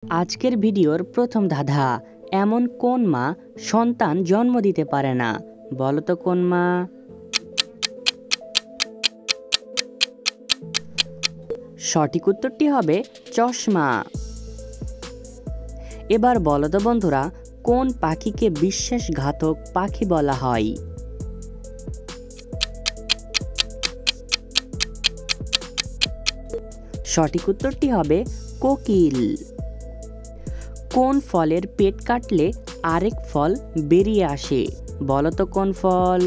আজকের ভিডিওর প্রথম ধাঁধা, এমন কোন মা সন্তান জন্ম দিতে পারে না? বলো তো কোন মা? সঠিক উত্তরটি হবে চশমা। এবার বলো তো বন্ধুরা, কোন পাখিকে বিশ্বাসঘাতক পাখি বলা হয়? সঠিক উত্তরটি হবে কোকিল। কোন ফলের পেট কাটলে আরেক ফল বেরিয়ে আসে? বলো তো কোন ফল?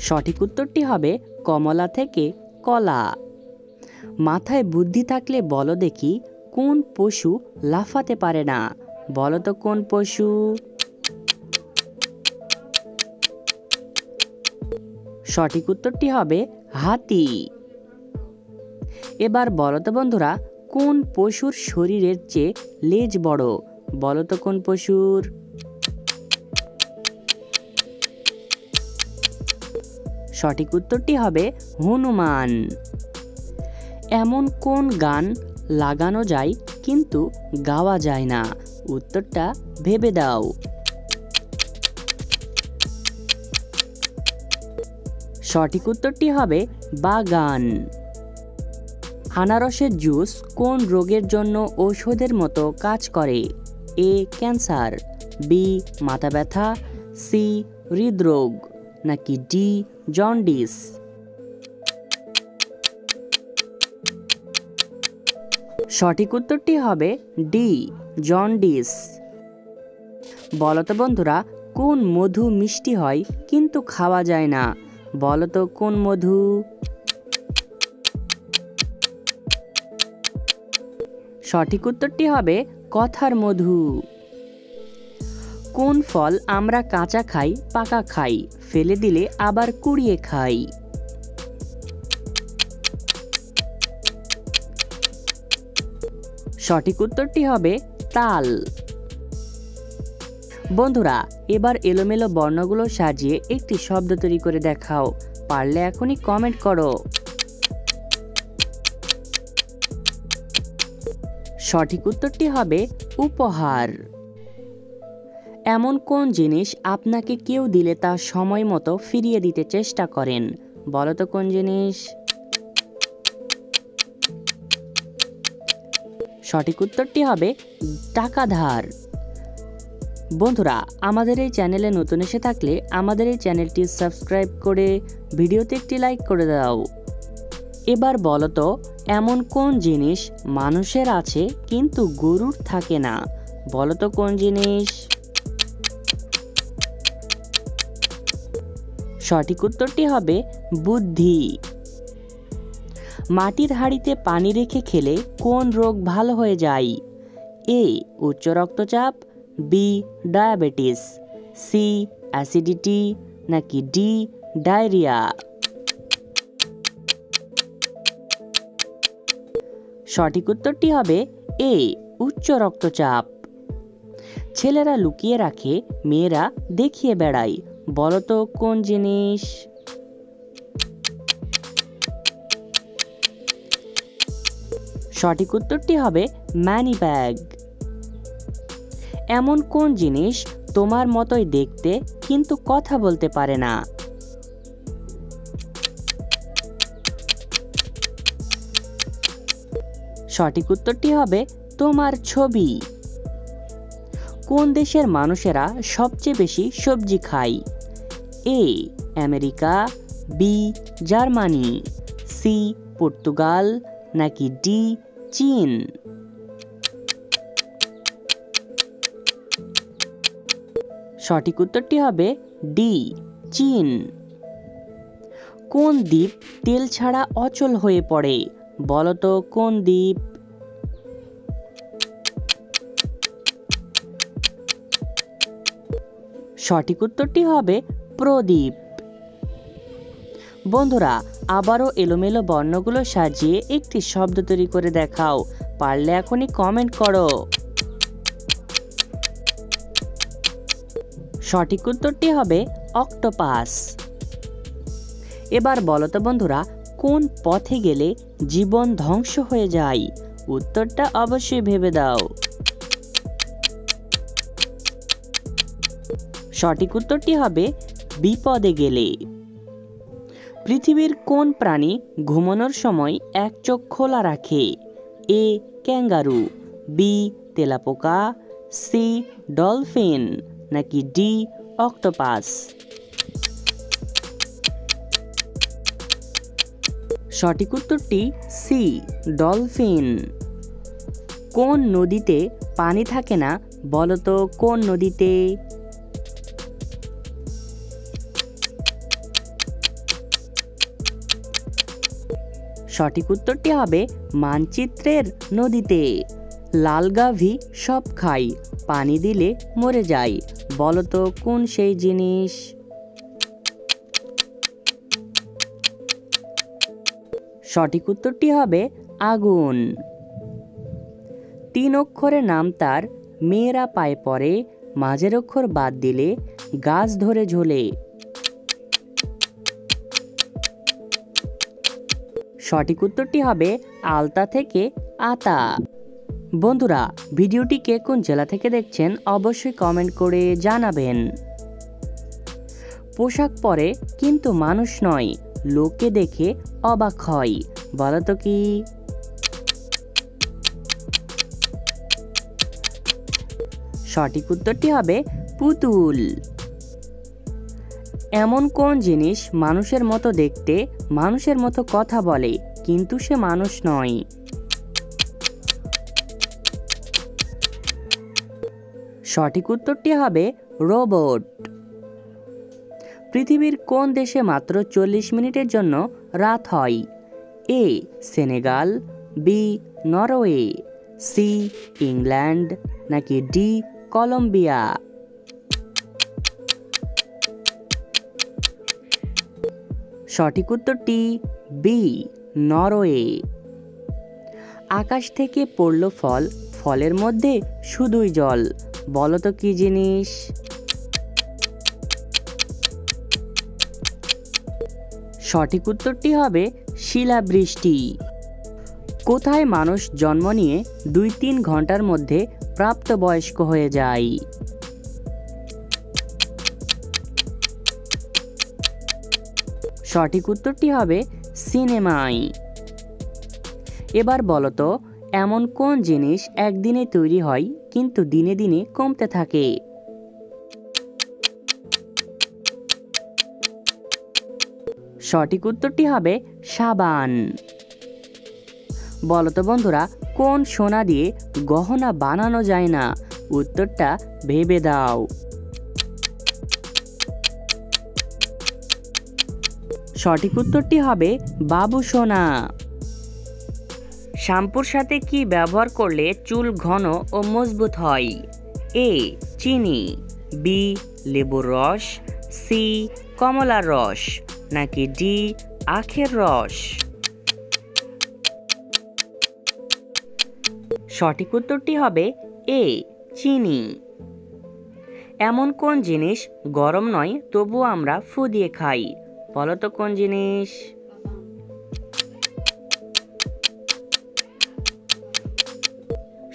সঠিক উত্তরটি হবে কমলা থেকে কলা। মাথায় বুদ্ধি থাকলে বলো দেখি, কোন পশু লাফাতে পারে না? বলো তো কোন পশু? সঠিক উত্তরটি হবে হাতি। এবার বলো তো বন্ধুরা, কোন পশুর শরীরের চেয়ে লেজ বড়? বলো তো কোন পশুর? সঠিক উত্তরটি হবে হনুমান। এমন কোন গান লাগানো যায় কিন্তু গাওয়া যায় না? উত্তরটা ভেবে দাও। সঠিক উত্তরটি হবে বাগান। আনারসের জুস কোন রোগের জন্য ঔষধের মতো কাজ করে? এ ক্যান্সার, বি মাথা ব্যথা, সি হৃদরোগ, নাকি ডি জন্ডিস? সঠিক উত্তরটি হবে ডি জন্ডিস। বলো তো বন্ধুরা, কোন মধু মিষ্টি হয় কিন্তু খাওয়া যায় না? বলো তো কোন মধু? সঠিক উত্তরটি হবে কথার মধু। কোন ফল আমরা কাঁচা খাই, পাকা খাই, ফেলে দিলে আবার কুড়িয়ে খাই? সঠিক উত্তরটি হবে তাল। বন্ধুরা, এবার এলোমেলো বর্ণগুলো সাজিয়ে একটি শব্দ তৈরি করে দেখাও। পারলে এখনই কমেন্ট করো। সঠিক উত্তরটি হবে উপহার। এমন কোন জিনিস আপনাকে কেউ দিলে তা সময় মতো ফিরিয়ে দিতে চেষ্টা করেন? বলো তো কোন জিনিস? সঠিক উত্তরটি হবে টাকা ধার। বন্ধুরা, আমাদের এই চ্যানেলে নতুন এসে থাকলে আমাদের এই চ্যানেলটি সাবস্ক্রাইব করে ভিডিওতে একটি লাইক করে দাও। এবার বলো তো, এমন কোন জিনিস মানুষের আছে কিন্তু গরুর থাকে না? বলো তো কোন জিনিস? সঠিক উত্তরটি হবে বুদ্ধি। মাটির হাঁড়িতে পানি রেখে খেলে কোন রোগ ভালো হয়ে যায়? এ উচ্চ রক্তচাপ, বি ডায়াবেটিস, সি অ্যাসিডিটি, নাকি ডি ডায়রিয়া? সঠিক উত্তরটি হবে এ উচ্চ রক্তচাপ। ছেলেরা লুকিয়ে রাখে, মেয়েরা দেখিয়ে বেড়ায়। বলো তো কোন জিনিস? সঠিক উত্তরটি হবে মানি ব্যাগ। এমন কোন জিনিস তোমার মতোই দেখতে কিন্তু কথা বলতে পারে না? সঠিক উত্তরটি হবে তোমার ছবি। কোন দেশের মানুষেরা সবচেয়ে বেশি সবজি খায়? A America, B Germany, C Portugal, নাকি ডি চীন? সঠিক উত্তরটি হবে ডি চীন। কোন দ্বীপ তেল ছাড়া অচল হয়ে পড়ে? বলো তো কোন দ্বীপ? সঠিক উত্তরটি হবে প্রদীপ। বন্ধুরা, আবারও এলোমেলো বর্ণগুলো সাজিয়ে একটি শব্দ তৈরি করে দেখাও। পারলে এখনই কমেন্ট করো। সঠিক উত্তরটি হবে অক্টোপাস। এবার বলো তো বন্ধুরা, কোন পথে গেলে জীবন ধ্বংস হয়ে যায়? উত্তরটা অবশ্যই ভেবে দাও। সঠিক উত্তরটি হবে বিপদে গেলে। পৃথিবীর কোন প্রাণী ঘুমানোর সময় এক চোখ খোলা রাখে? এ ক্যাঙ্গারু, বি তেলাপোকা, সি ডলফিন, নাকি ডি অক্টোপাস? সঠিক উত্তরটি সি ডলফিন। কোন নদীতে পানি থাকে না? বলো তো কোন নদীতে? সঠিক উত্তরটি হবে মানচিত্রের নদীতে। লাল গাভী সব খায়, পানি দিলে মরে যায়, বলো তো কোন সেই জিনিস? সঠিক উত্তরটি হবে আগুন। 3 অক্ষরের নাম তার, মেয়েরা পায়ে পড়ে, মাঝের অক্ষর বাদ দিলে গাছ ধরে ঝোলে। সঠিক উত্তরটি হবে আলতা থেকে আতা। বন্ধুরা, ভিডিওটি কে কোন জেলা থেকে দেখছেন অবশ্যই কমেন্ট করে জানাবেন। পোশাক পরে কিন্তু মানুষ নয়, লোকে দেখে অবাক হয়, বলো তো কি? সঠিক উত্তরটি হবে পুতুল। এমন কোন জিনিস মানুষের মতো দেখতে, মানুষের মতো কথা বলে, কিন্তু সে মানুষ নয়? সঠিক উত্তরটি হবে রোবট। পৃথিবীর কোন দেশে মাত্র 40 মিনিটের জন্য রাত হয়? A Senegal, B Norway, C England, নাকি ডি কলম্বিয়া? সঠিক উত্তরটি বি নরওয়ে। আকাশ থেকে পড়ল ফল, ফলের মধ্যে শুধুই জল, বলো তো কি জিনিস? সঠিক উত্তরটি হবে শিলাবৃষ্টি। কোথায় মানুষ জন্ম নিয়ে 2-3 ঘন্টার মধ্যে প্রাপ্তবয়স্ক হয়ে যায়? সঠিক উত্তরটি হবে সিনেমায়। এবার বলো তো, এমন কোন জিনিস একদিনে তৈরি হয় কিন্তু দিনে দিনে কমতে থাকে? সঠিক উত্তরটি হবে সাবান। বলো তো বন্ধুরা, কোন সোনা দিয়ে গহনা বানানো যায় না? উত্তরটা ভেবে দাও। সঠিক উত্তরটি হবে বাবু সোনা। শ্যাম্পুর সাথে কি ব্যবহার করলে চুল ঘন ও মজবুত হয়? এ চিনি, বি লেবুর রস, সি কমলার রস, নাকি ডি আখের রস? সঠিক উত্তরটি হবে এ চিনি। এমন কোন জিনিস গরম নয় তবুও আমরা ফু দিয়ে খাই? বলো তো কোন জিনিস?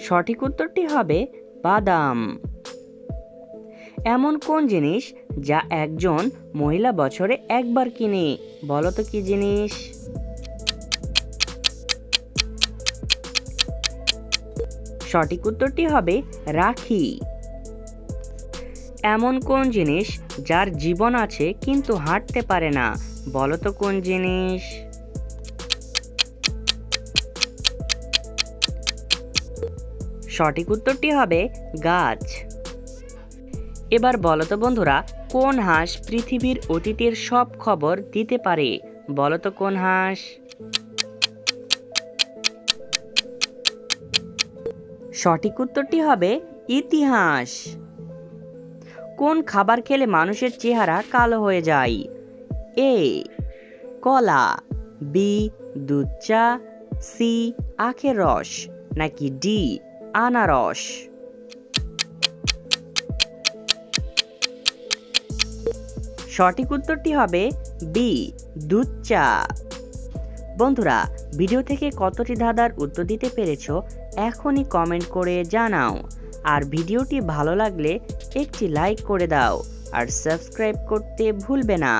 সঠিক উত্তরটি হবে বাদাম। এমন কোন জিনিস যা একজন মহিলা বছরে একবার কিনে? বলো তো কি জিনিস? সঠিক উত্তরটি হবে রাখি। এমন কোন জিনিস যার জীবন আছে কিন্তু হাঁটতে পারে না? বলো তো কোন জিনিস? সঠিক উত্তরটি হবে গাছ। এবার বলো তো বন্ধুরা, কোন হাঁস পৃথিবীর অতীতের সব খবর দিতে পারে? বলো তো কোন হাঁস? সঠিক উত্তরটি হবে ইতিহাস। কোন খাবার খেলে মানুষের চেহারা কালো হয়ে যায়? এ কলা, বি দুধ চা, সি আখের রস, নাকি ডি আনারস? সঠিক উত্তরটি হবে বি দুধ চা। বন্ধুরা, ভিডিও থেকে কতটি ধাঁধার উত্তর দিতে পেরেছো এখনই কমেন্ট করে জানাও। আর ভিডিওটি ভালো লাগলে একটি লাইক করে দাও আর সাবস্ক্রাইব করতে ভুলবে না।